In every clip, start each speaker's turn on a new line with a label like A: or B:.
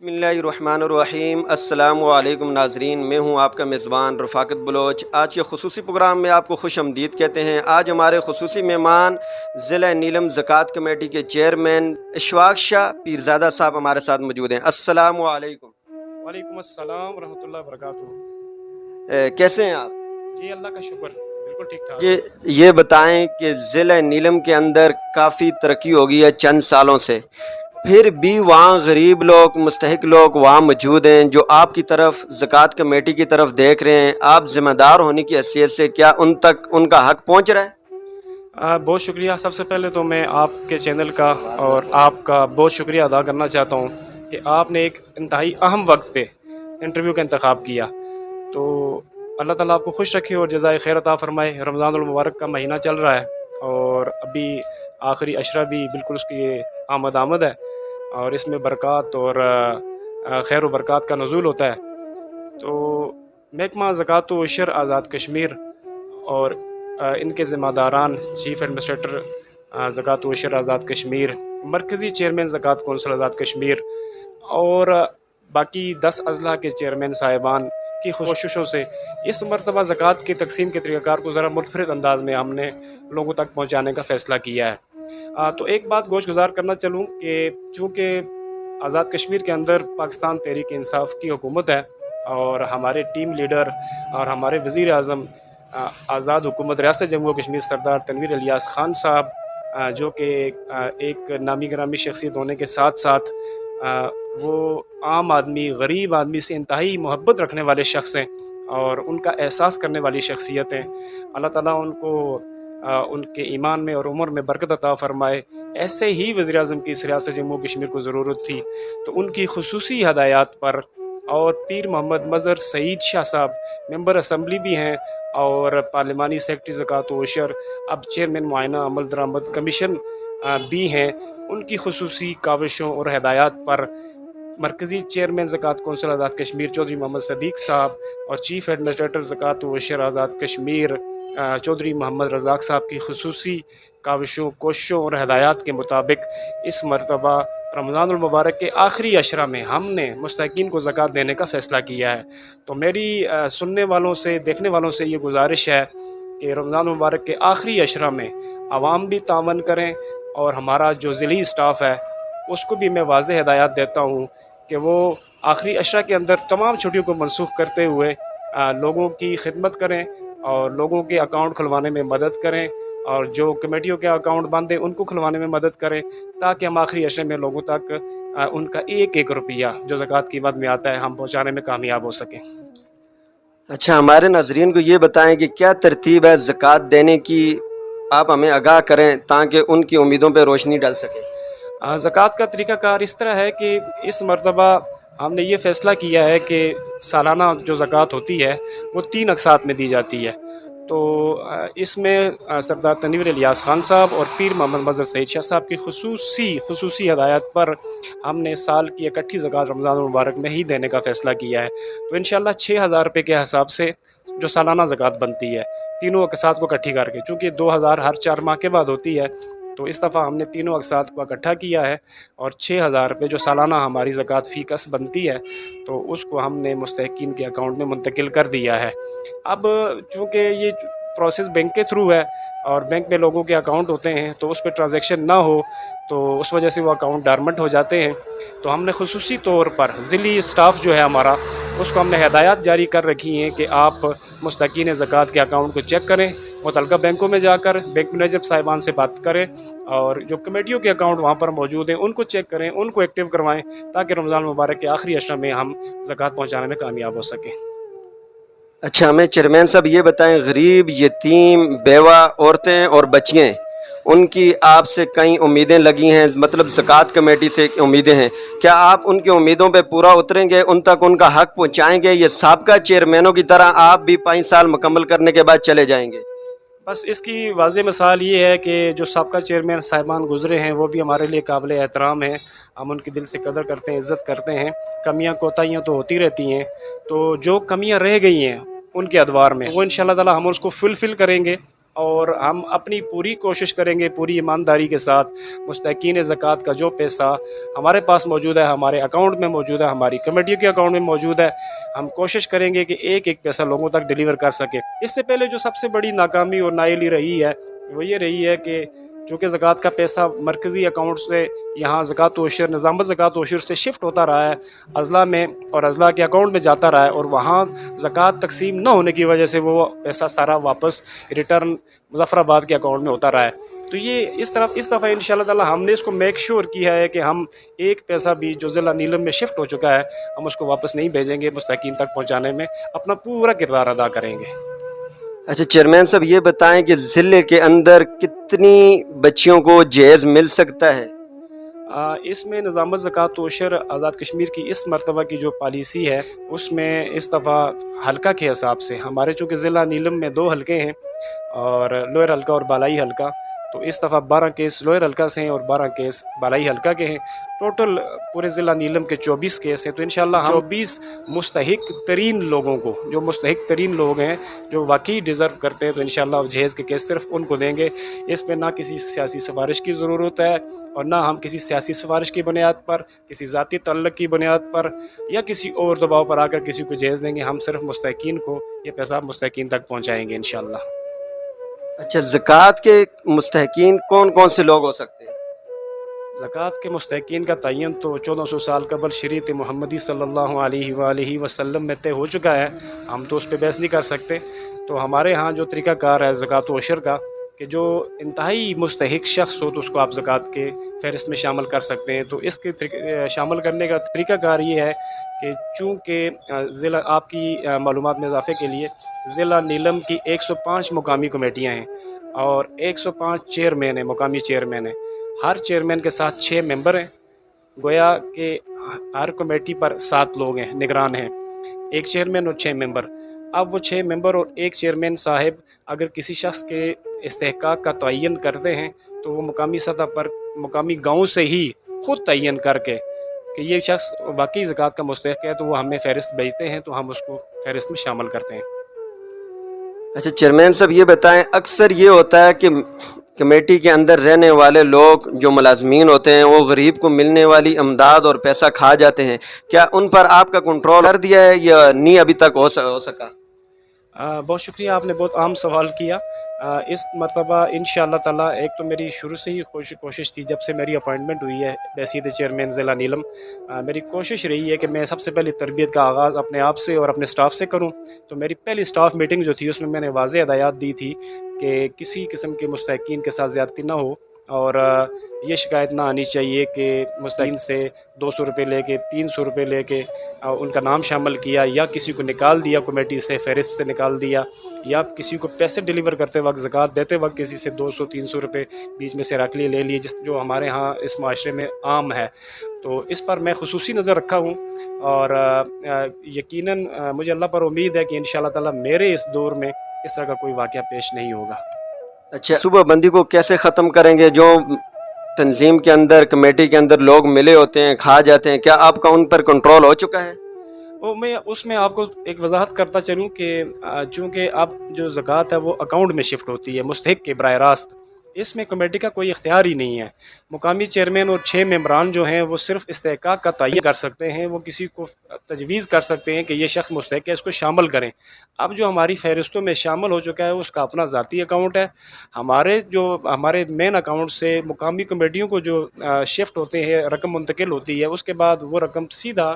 A: बिस्मिल्लाहिर्रहमानिर्रहीम। अस्सलामु अलैकुम नाज़रीन, मैं हूं आपका मेज़बान रफ़ाकत बलोच। आज के ख़ुसूसी प्रोग्राम में आपको खुश आमदीद कहते हैं। आज हमारे ख़ुसूसी मेहमान ज़िला नीलम ज़कात कमेटी के चेयरमैन इशफ़ाक़ शाह पीरज़ादा साहब हमारे साथ मौजूद हैं। अस्सलामु अलैकुम।
B: वालेकुम अस्सलाम रहमतुल्लाहि व बरकातुहू।
A: कैसे हैं आप?
B: जी अल्लाह का शुक्र, बिल्कुल ठीक ठाक।
A: ये बताएं कि ज़िला नीलम के अंदर काफ़ी तरक्की हो गई है चंद सालों से, फिर भी वहाँ गरीब लोग, मुस्तहिक लोग वहाँ मौजूद हैं जो आपकी तरफ ज़कात कमेटी की तरफ देख रहे हैं। आप ज़िम्मेदार होने की हैसियत से क्या उन तक उनका हक पहुँच रहा है?
B: बहुत शुक्रिया। सबसे पहले तो मैं आपके चैनल का और आपका बहुत शुक्रिया अदा करना चाहता हूँ कि आपने एक इंतहाई अहम वक्त पे इंटरव्यू का इंतखाब किया। तो अल्लाह ताला आपको खुश रखे और जज़ाए खैर अता फ़रमाए। रमज़ानुल मुबारक का महीना चल रहा है और अभी आखिरी अशरा भी बिल्कुल उसकी आमद आमद है और इसमें बरक़ात और खैर व बरक़ात का नुज़ूल होता है। तो महकमा ज़कात व इशर आज़ाद कश्मीर और इनके ज़िम्मेदारान चीफ़ एडमिनिस्ट्रेटर ज़कात व इशर आज़ाद कश्मीर, मरकज़ी चेयरमैन ज़कात कौंसिल आज़ाद कश्मीर और बाकी 10 अज़ला के चेयरमैन साहिबान की कोशिशों से इस मरतबा ज़कात की तकसीम के तरीक़ाकार को ज़रा मुनफ़रिद अंदाज़ में हमने लोगों तक पहुँचाने का फ़ैसला किया है। तो एक बात गोश गुज़ार करना चलूँ कि चूँकि आज़ाद कश्मीर के अंदर पाकिस्तान तहरीक इंसाफ की हुकूमत है और हमारे टीम लीडर और हमारे वज़ीर आज़म आज़ाद हुकूमत रियासत जम्मू कश्मीर सरदार तनवीर इलियास ख़ान साहब, जो कि एक नामी गिरामी शख्सियत होने के साथ साथ वो आम आदमी, गरीब आदमी से इंतहाई मोहब्बत रखने वाले शख्स हैं और उनका एहसास करने वाली शख्सियत हैं। अल्लाह ताला उनको उनके ईमान में और उम्र में बरकत अता फ़रमाए। ऐसे ही वज़ीर आज़म की इस रियासत जम्मू कश्मीर को ज़रूरत थी, तो उनकी खुसूसी हदायत पर और पीर मोहम्मद मज़हर सईद शाह साहब मेंबर असम्बली भी हैं और पार्लिमानी सेक्रेटरी ज़कात व इशर, अब चेयरमैन मुआयना अमल दरामद कमीशन भी हैं। उनकी खुसूसी काविशों और हदायत पर मरकज़ी चेयरमैन ज़कात कौंसिल आज़ाद कश्मीर चौधरी मोहम्मद सदीक़ साहब और चीफ़ एडमिनिस्ट्रेटर ज़कात व इशर आज़ाद कश्मीर चौधरी मोहम्मद रज़ाक़ साहब की खुसूसी काविशों, कोशिशों और हदायत के मुताबिक इस मरतबा रमज़ानुल मुबारक के आखिरी अशरा में हमने मुस्तहिकीन को ज़कात देने का फ़ैसला किया है। तो मेरी सुनने वालों से, देखने वालों से ये गुजारिश है कि रमज़ानुल मुबारक के आखिरी अशरा में आवाम भी तावन करें और हमारा जो ज़िली स्टाफ़ है उसको भी मैं वाज़ेह हदायत देता हूँ कि वो आखिरी अशरा के अंदर तमाम छुट्टियों को मनसूख करते हुए लोगों की खिदमत करें और लोगों के अकाउंट खुलवाने में मदद करें और जो कमेटियों के अकाउंट बंद हैं उनको खुलवाने में मदद करें, ताकि हम आखिरी अशरे में लोगों तक उनका एक एक रुपया जो ज़कात की मद में आता है हम पहुँचाने में कामयाब हो सकें।
A: अच्छा, हमारे नाजरीन को ये बताएं कि क्या तरतीब है ज़कात देने की, आप हमें आगाह करें ताकि उनकी उम्मीदों पर रोशनी डाल सकें।
B: ज़कात का तरीक़ाकार इस तरह है कि इस मरतबा हमने ये फ़ैसला किया है कि सालाना जो ज़कात होती है वो 3 अक़सात में दी जाती है। तो इसमें सरदार तनवीर इलियास ख़ान साहब और पीर मोहम्मद मज़हर सईद शाह साहब की खुसूसी हदायत पर हमने साल की इकट्ठी ज़कात रमज़ानुल मुबारक में ही देने का फ़ैसला किया है। तो इंशाअल्लाह 6000 रुपये के हिसाब से जो सालाना ज़कात बनती है तीनों अक़सात को इकट्ठी करके, चूँकि 2000 हर 4 माह के बाद होती है, तो इस दफ़ा हमने तीनों अक़सात को इकट्ठा किया है और 6000 रुपये जो सालाना हमारी ज़कात फ़ी कस बनती है तो उसको हमने मुस्तहिकीन के अकाउंट में मुंतकिल कर दिया है। अब चूँकि ये प्रोसेस बैंक के थ्रू है और बैंक में लोगों के अकाउंट होते हैं, तो उस पर ट्रांजैक्शन ना हो तो उस वजह से वो अकाउंट डॉर्मेंट हो जाते हैं। तो हमने खुसूसी तौर पर ज़िली स्टाफ़ जो है हमारा, उसको हमने हदायत जारी कर रखी हैं कि आप मुस्तहिकीन ज़कात के अकाउंट को चेक करें, मुतल्लिक़ा बैंकों में जाकर बैंक मैनेजर साहिबान से बात करें और जो कमेटियों के अकाउंट वहाँ पर मौजूद हैं उनको चेक करें, उनको एक्टिव करवाएँ, ताकि रमज़ान मुबारक के आखिरी अशरा में हम ज़कात पहुँचाने में कामयाब हो सकें।
A: अच्छा, हमें चेयरमैन साहब ये बताएं, गरीब, यतीम, बेवा औरतें और बच्चियाँ, उनकी आपसे कई उम्मीदें लगी हैं, मतलब ज़कात कमेटी से उम्मीदें हैं, क्या आप उनकी उम्मीदों पे पूरा उतरेंगे, उन तक उनका हक पहुंचाएंगे, या साबका चेयरमैनों की तरह आप भी 5 साल मुकम्मल करने के बाद चले जाएंगे?
B: बस इसकी वाज़ेह मिसाल ये है कि जो साबका चेयरमैन साहिबान गुज़रे हैं वो भी हमारे लिए काबिल एहतराम हैं, हम उनकी दिल से कदर करते हैं, इज़्ज़त करते हैं। कमियाँ कोताहियाँ तो होती रहती हैं, तो जो कमियाँ रह गई हैं उनके अदवार में वो इंशाअल्लाह ताला हम उसको फुलफ़िल करेंगे اور ہم اپنی پوری کوشش کریں گے پوری ایمانداری کے ساتھ مستحقین زکوٰۃ کا جو پیسہ ہمارے پاس موجود ہے، ہمارے اکاؤنٹ میں موجود ہے، ہماری کمیٹیوں کے اکاؤنٹ میں موجود ہے، ہم کوشش کریں گے کہ ایک ایک پیسہ لوگوں تک ڈیلیور کر سکے۔ اس سے پہلے جو سب سے بڑی ناکامی اور نااہلی رہی ہے وہ یہ رہی ہے کہ چونکہ زکوٰۃ کا پیسہ مرکزی اکاؤنٹ سے یہاں زکوٰۃ و عشر نظام زکوٰۃ و عشر سے شفٹ ہوتا رہا ہے اضلاع میں، اور اضلاع کے اکاؤنٹ میں جاتا رہا ہے، اور وہاں زکوٰۃ تقسیم نہ ہونے کی وجہ سے وہ پیسہ سارا واپس ریٹرن مظفر آباد کے اکاؤنٹ میں ہوتا رہا ہے۔ تو یہ اس دفعہ انشاءاللہ تعالی ہم نے اس کو میک شور کیا ہے کہ ہم ایک پیسہ بھی جو ضلع نیلم میں شفٹ ہو چکا ہے ہم اس کو واپس نہیں بھیجیں گے، مستحقین تک پہنچانے میں اپنا پورا کردار ادا کریں گے۔
A: اچھا چیئرمین صاحب یہ بتائیں کہ ضلع کے اندر کتنی بچیوں کو جہیز مل سکتا ہے؟
B: اس میں نظام زکوٰۃ و عشر آزاد کشمیر کی اس مرتبہ کی جو پالیسی ہے اس میں اس دفعہ حلقہ کے حساب سے ہمارے چونکہ ضلع نیلم میں 2 حلقے ہیں اور لوئر حلقہ اور بالائی حلقہ، تو اس دفعہ 12 کیس لوئر حلقہ سے ہیں اور 12 کیس بالائی حلقہ کے ہیں، ٹوٹل پورے ضلع نیلم کے 24 کیس ہیں۔ تو انشاءاللہ ہم 24 مستحق ترین لوگوں کو، جو مستحق ترین لوگ ہیں جو واقعی ڈیزرو کرتے ہیں، تو انشاءاللہ جہیز کے کیس صرف ان کو دیں گے۔ اس میں نہ کسی سیاسی سفارش کی ضرورت ہے اور نہ ہم کسی سیاسی سفارش کی بنیاد پر، کسی ذاتی تعلق کی بنیاد پر یا کسی اور دباؤ پر آ کر کسی کو جہیز دیں گے۔ ہم صرف مستحقین کو یہ پیسہ مستحقین تک پہنچائیں گے انشاءاللہ۔
A: اچھا زکوٰۃ کے مستحقین کون کون سے لوگ ہو سکتے ہیں؟
B: زکوٰۃ کے مستحقین کا تعین تو 1400 سال قبل شریعت محمدی صلی اللہ علیہ وآلہ وسلم میں طے ہو چکا ہے، ہم تو اس پہ بحث نہیں کر سکتے۔ تو ہمارے ہاں جو طریقہ کار ہے زکوٰۃ و عشر کا کہ جو انتہائی مستحق شخص ہو تو اس کو آپ زکوٰۃ کے فہرست میں شامل کر سکتے ہیں۔ تو اس کے شامل کرنے کا طریقہ کار یہ ہے کہ چونکہ ضلع آپ کی معلومات میں اضافے کے لیے ضلع نیلم کی 105 مقامی کمیٹیاں ہیں اور 105 چیئرمین ہیں، مقامی چیئرمین ہیں، ہر چیئرمین کے ساتھ 6 ممبر ہیں، گویا کہ ہر کمیٹی پر 7 لوگ ہیں، نگران ہیں، ایک چیئرمین اور 6 ممبر۔ اب وہ 6 ممبر اور ایک چیئرمین صاحب اگر کسی شخص کے استحقاق کا تعین کرتے ہیں تو وہ مقامی سطح پر مقامی گاؤں سے ہی خود تعین کر کے کہ یہ شخص واقعی زکوٰۃ کا مستحق ہے تو وہ ہمیں فہرست بھیجتے ہیں، تو ہم اس کو فہرست میں شامل کرتے ہیں۔
A: اچھا چیئرمین صاحب یہ بتائیں اکثر یہ ہوتا ہے کہ کمیٹی کے اندر رہنے والے لوگ جو ملازمین ہوتے ہیں وہ غریب کو ملنے والی امداد اور پیسہ کھا جاتے ہیں، کیا ان پر آپ کا کنٹرول کر دیا ہے یا نہیں ابھی تک ہو سکا؟
B: بہت شکریہ، آپ نے بہت عام سوال کیا۔ اس مرتبہ انشاءاللہ تعالی ایک تو میری شروع سے ہی کوشش تھی، جب سے میری اپائنٹمنٹ ہوئی ہے بحیثیت چیئرمین ضلع نیلم، میری کوشش رہی ہے کہ میں سب سے پہلے تربیت کا آغاز اپنے آپ سے اور اپنے سٹاف سے کروں۔ تو میری پہلی سٹاف میٹنگ جو تھی اس میں نے واضح ہدایات دی تھی کہ کسی قسم کے مستحقین کے ساتھ زیادتی نہ ہو اور یہ شکایت نہ آنی چاہیے کہ مستحقین سے 200 روپے لے کے 300 روپے لے کے ان کا نام شامل کیا یا کسی کو نکال دیا کمیٹی سے، فہرست سے نکال دیا، یا کسی کو پیسے ڈیلیور کرتے وقت زکوٰۃ دیتے وقت کسی سے 200-300 روپے بیچ میں سے رکھ لیے لے لیے، جو ہمارے ہاں اس معاشرے میں عام ہے۔ تو اس پر میں خصوصی نظر رکھا ہوں اور یقیناً مجھے اللہ پر امید ہے کہ انشاءاللہ تعالی میرے اس دور میں اس طرح کا کوئی واقعہ پیش نہیں ہوگا۔
A: اچھا صوبہ بندی کو کیسے ختم کریں گے؟ جو تنظیم کے اندر کمیٹی کے اندر لوگ ملے ہوتے ہیں کھا جاتے ہیں، کیا آپ کا ان پر کنٹرول ہو چکا ہے؟
B: میں اس میں آپ کو ایک وضاحت کرتا چلوں کہ چونکہ اب جو زکوٰۃ ہے وہ اکاؤنٹ میں شفٹ ہوتی ہے مستحق کے براہ راست، اس میں کمیٹی کا کوئی اختیار ہی نہیں ہے۔ مقامی چیئرمین اور 6 ممبران جو ہیں وہ صرف استحقاق کا تعین کر سکتے ہیں، وہ کسی کو تجویز کر سکتے ہیں کہ یہ شخص مستحق ہے اس کو شامل کریں۔ اب جو ہماری فہرستوں میں شامل ہو چکا ہے اس کا اپنا ذاتی اکاؤنٹ ہے، ہمارے مین اکاؤنٹ سے مقامی کمیٹیوں کو جو شفٹ ہوتے ہیں رقم منتقل ہوتی ہے، اس کے بعد وہ رقم سیدھا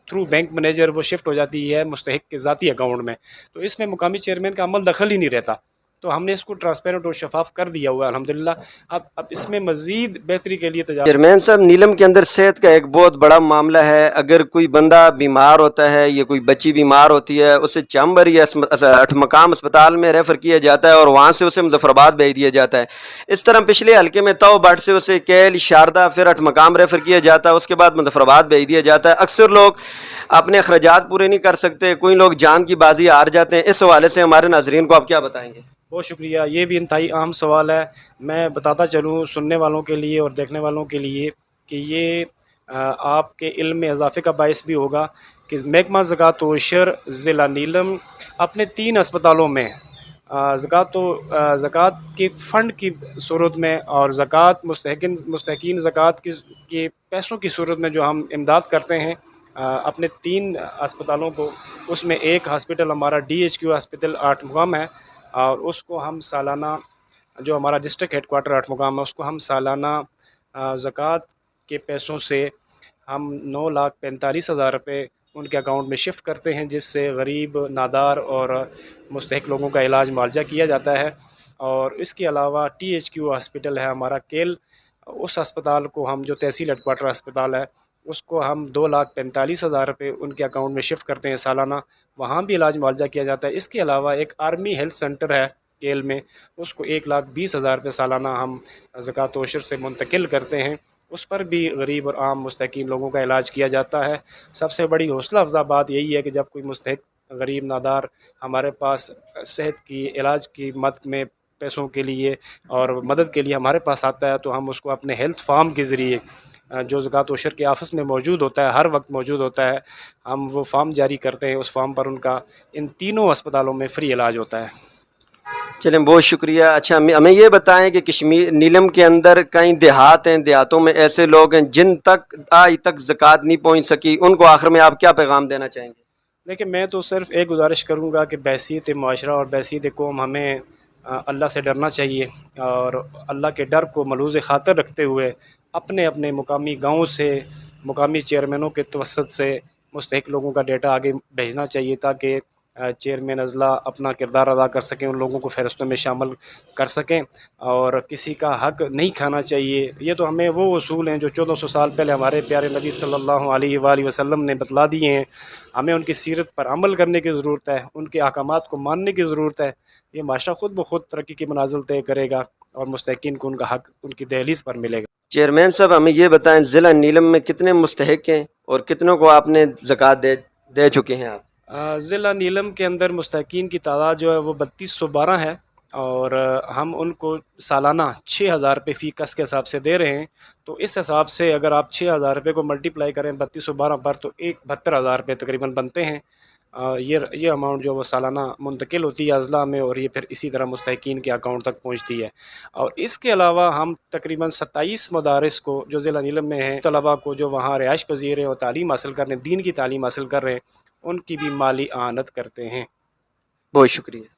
B: تھرو بینک مینیجر وہ شفٹ ہو جاتی ہے مستحق کے ذاتی اکاؤنٹ میں، تو اس میں مقامی چیئرمین کا عمل دخل ہی نہیں رہتا۔ تو ہم نے اس کو ٹرانسپیرنٹ اور شفاف کر دیا ہوا ہے الحمدللہ۔ اب اس میں مزید بہتری کے لیے
A: چیئرمین صاحب نیلم کے اندر صحت کا ایک بہت بڑا معاملہ ہے، اگر کوئی بندہ بیمار ہوتا ہے یا کوئی بچی بیمار ہوتی ہے اسے چامبر یا 8 مقام اسپتال میں ریفر کیا جاتا ہے اور وہاں سے اسے مظفر آباد بھیج دیا جاتا ہے۔ اس طرح پچھلے حلقے میں تو بٹ سے اسے کیل شاردا پھر 8 مقام ریفر کیا جاتا ہے، اس کے بعد مظفر آباد بھیج دیا جاتا ہے۔ اکثر لوگ اپنے اخراجات پورے نہیں کر سکتے، کوئی لوگ جان کی بازی ہار جاتے ہیں، اس حوالے سے ہمارے ناظرین کو آپ کیا بتائیں گے؟
B: بہت شکریہ، یہ بھی انتہائی اہم سوال ہے۔ میں بتاتا چلوں سننے والوں کے لیے اور دیکھنے والوں کے لیے کہ یہ آپ کے علم میں اضافے کا باعث بھی ہوگا کہ محکمہ زکوٰۃ و عشر ضلع نیلم اپنے 3 اسپتالوں میں ज़कात तो ज़कात के फ़ंड की सूरत में और ज़कात मुस्तहिक़ीन ज़कात के पैसों की सूरत में जो हम इमदाद करते हैं अपने 3 अस्पतालों को, उसमें एक हॉस्पिटल हमारा DHQ हॉस्पिटल आठमुकाम है, और उसको हम सालाना, जो हमारा डिस्ट्रिक्ट हेडक्वार्टर आठमुकाम है, उसको हम सालाना ज़कात के पैसों से हम 9,45,000 रुपये उनके अकाउंट में शिफ्ट करते हैं, जिससे गरीब, नादार और मुस्तहिक लोगों का इलाज मुआवजा किया जाता है। और इसके अलावा THQ हॉस्पिटल है हमारा केल, उस अस्पताल को हम, जो तहसील हेडक्वार्टर अस्पताल है, उसको हम 2,45,000 रुपये उनके अकाउंट में शिफ्ट करते हैं सालाना, वहाँ भी इलाज मुआवजा किया जाता है। इसके अलावा एक आर्मी हेल्थ सेंटर है केल में, उसको 1,20,000 रुपये सालाना हम ज़कात ओशर से मुंतकिल करते हैं, उस पर भी गरीब और आम मुस्तहिक़ीन लोगों का इलाज किया जाता है। सबसे बड़ी हौसला अफ़ज़ा बात यही है कि जब कोई मुस्तहिक गरीब नादार हमारे पास सेहत की, इलाज की मदद में पैसों के लिए और मदद के लिए हमारे पास आता है, तो हम उसको अपने हेल्थ फार्म के ज़रिए, जो ज़कात ओशर के ऑफ़िस में मौजूद होता है, हर वक्त मौजूद होता है, हम वो फार्म जारी करते हैं। उस फार्म पर उनका इन तीनों अस्पतालों में फ्री इलाज होता है।
A: चलें, बहुत शुक्रिया। अच्छा, हमें ये बताएं कि कश्मीर नीलम के अंदर कई देहात हैं, देहातों में ऐसे लोग हैं जिन तक आज तक ज़कात नहीं पहुंच सकी, उनको आखिर में आप क्या पैगाम देना चाहेंगे?
B: देखिए, मैं तो सिर्फ़ एक गुजारिश करूँगा कि बहसीत माशरा और बहसीत कौम हमें अल्लाह से डरना चाहिए, और अल्लाह के डर को मलूज़ ख़ातर रखते हुए अपने अपने मुकामी गाँव से, मुकामी चेयरमैनों के तवस्सुत से मुस्तहिक लोगों का डेटा आगे भेजना चाहिए, ताकि चेयरमैन अज़ला अपना किरदार अदा कर सकें, उन लोगों को फ़हरिस्तों में शामिल कर सकें, और किसी का हक़ नहीं खाना चाहिए। ये तो हमें वो उसूल हैं जो 1400 साल पहले हमारे प्यारे नबी सल्लल्लाहु अलैहि वसल्लम ने बतला दिए हैं। हमें उनकी सीरत पर अमल करने की ज़रूरत है, उनके अहकामात को मानने की ज़रूरत है। ये माशरा ख़ुद ब खुद तरक्की की मनाज़िल तय करेगा और मुस्तहिक़ीन को उनका हक़ उनकी दहलीज़ पर मिलेगा।
A: चेयरमैन साहब, हमें ये बताएं, ज़िला नीलम में कितने मुस्तहिक हैं और कितनों को आपने ज़कात दे चुके हैं आप?
B: ज़िला नीलम के अंदर मुस्तहिक़ीन की तादाद जो है वो 3212 है, और हम उनको सालाना 6,000 रुपये फ़ी कस के हिसाब से दे रहे हैं। तो इस हिसाब से अगर आप 6,000 रुपये को मल्टीप्लाई करें 3212 पर, तो 72,000 रुपये तकरीबन बनते हैं। ये अमाउंट जो वो सालाना मुंतकिल होती है अज़ला में, और ये फिर इसी तरह मुस्तहिक़ीन के अकाउंट तक पहुँचती है। और इसके अलावा हम तकरीबन 27 मदारिस को, जो ज़िला नीलम में हैं, तलबा को जो वहाँ रिहाइश पज़ीर हैं और तालीम हासिल कर रहे हैं, दीन की तालीम हासिल कर रहे हैं, उनकी भी माली आनत करते हैं।
A: बहुत शुक्रिया।